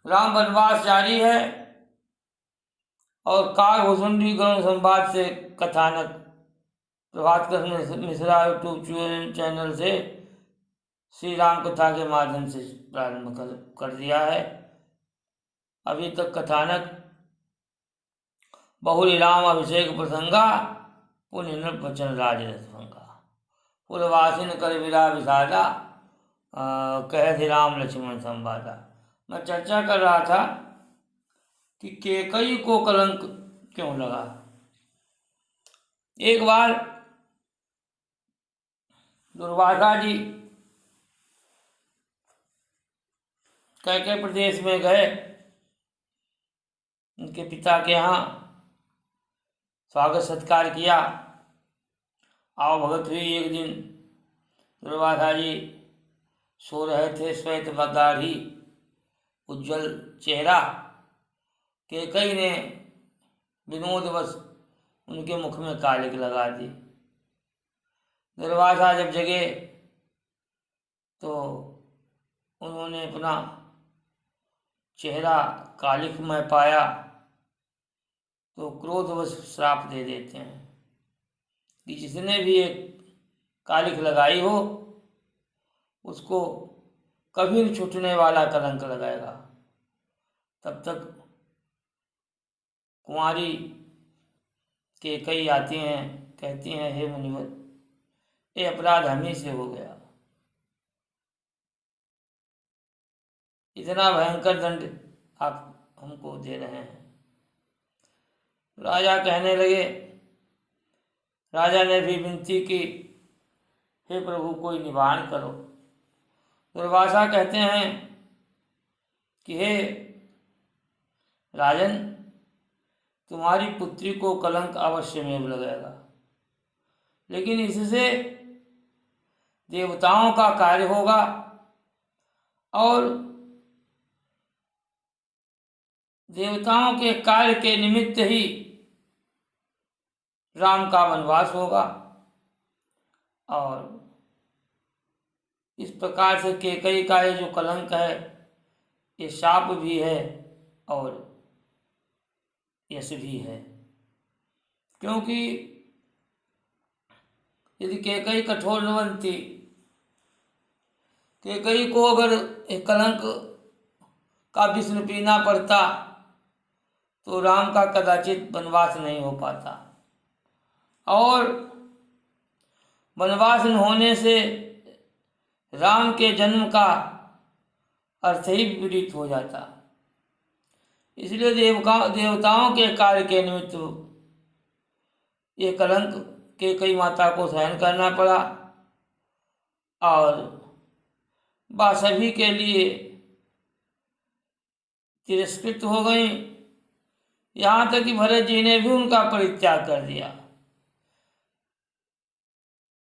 राम वनवास जारी है और काकभूषुंडी गरुड़ संवाद से कथानक प्रभात कृष्ण मिश्रा यूट्यूब चैनल से श्री राम कथा के माध्यम से प्रारंभ कर दिया है। अभी तक कथानक बहुरी राम अभिषेक प्रसंगा पुण्य नृप वचन राजरसभंगा पुरवासिन कर विरा विषादा कह थे राम लक्ष्मण संवादा। मैं चर्चा कर रहा था कि केकई को कलंक क्यों लगा। एक बार दुर्वासा जी कैके प्रदेश में गए, उनके पिता के यहाँ स्वागत सत्कार किया, आओ भगत हुई। एक दिन दुर्वासा जी सो रहे थे, श्वेत दाढ़ी उज्जवल चेहरा। केकई ने विनोदवश उनके मुख में कालिक लगा दी। दुर्वासा जब जगे तो उन्होंने अपना चेहरा कालिक में पाया तो क्रोधवश श्राप दे देते हैं कि जिसने भी एक कालिक लगाई हो उसको कभी न छूटने वाला कलंक लगाएगा। तब तक कुंवारी केकई आती हैं, कहती हैं, हे मुनिवर, ये अपराध हम ही से हो गया, इतना भयंकर दंड आप हमको दे रहे हैं। राजा कहने लगे, राजा ने भी विनती की, हे प्रभु कोई निवारण करो। दुर्वासा कहते हैं कि हे राजन, तुम्हारी पुत्री को कलंक अवश्य में लगेगा, लेकिन इससे देवताओं का कार्य होगा और देवताओं के कार्य के निमित्त ही राम का वनवास होगा। और इस प्रकार से केकई का ये जो कलंक है ये शाप भी है और यश भी है, क्योंकि यदि केकई कठोर न बनती, केकई को अगर एक कलंक का विष पीना पड़ता तो राम का कदाचित वनवास नहीं हो पाता, और वनवास न होने से राम के जन्म का अर्थ ही विपरीत हो जाता। इसलिए देवताओं के कार्य के निमित्त ये कलंक केकई माता को सहन करना पड़ा और वह सभी के लिए तिरस्कृत हो गई, यहाँ तक कि भरत जी ने भी उनका परित्याग कर दिया।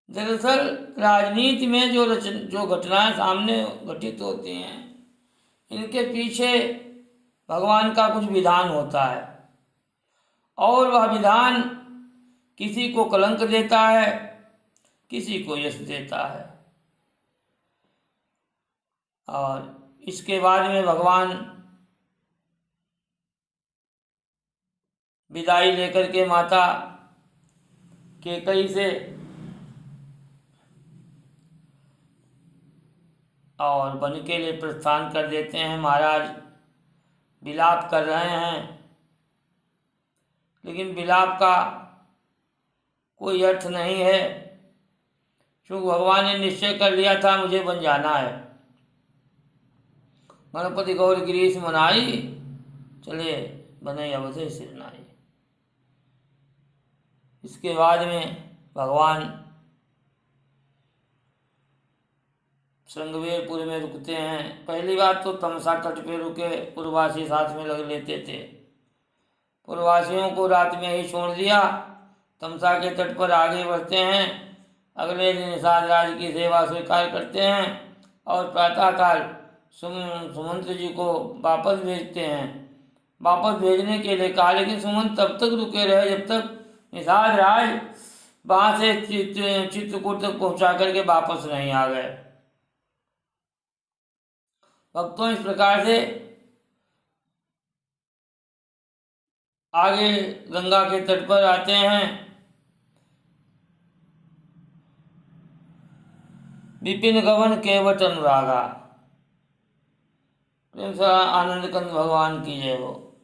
दरअसल राजनीति में जो घटनाएं सामने घटित होती हैं, इनके पीछे भगवान का कुछ विधान होता है और वह विधान किसी को कलंक देता है, किसी को यश देता है। और इसके बाद में भगवान विदाई लेकर के माता केकई से और वन के लिए प्रस्थान कर देते हैं। महाराज विलाप कर रहे हैं, लेकिन विलाप का कोई अर्थ नहीं है, क्योंकि भगवान ने निश्चय कर लिया था मुझे वन जाना है। गणपति गौर गिरीश मनाई, चले बने अवधे सिरनाई। इसके बाद में भगवान श्रृंगवेरपुर में रुकते हैं। पहली बात तो तमसा तट पे रुके, पूर्ववासी साथ में लग लेते थे। पूर्ववासियों को रात में ही छोड़ दिया, तमसा के तट पर आगे बढ़ते हैं। अगले दिन निषाद राज की सेवा स्वीकार करते हैं और प्रातःकाल सुमंत जी को वापस भेजते हैं। वापस भेजने के लिए कहा, लेकिन सुमंत तब तक रुके रहे जब तक निषाद राज वहाँ से चित्रकूट तक पहुँचा करके वापस नहीं आ गए। भक्तों, इस प्रकार से आगे गंगा के तट पर आते हैं। विपिन गगन केवट अनुरागा। प्रेम से आनंद कंद भगवान की जय हो।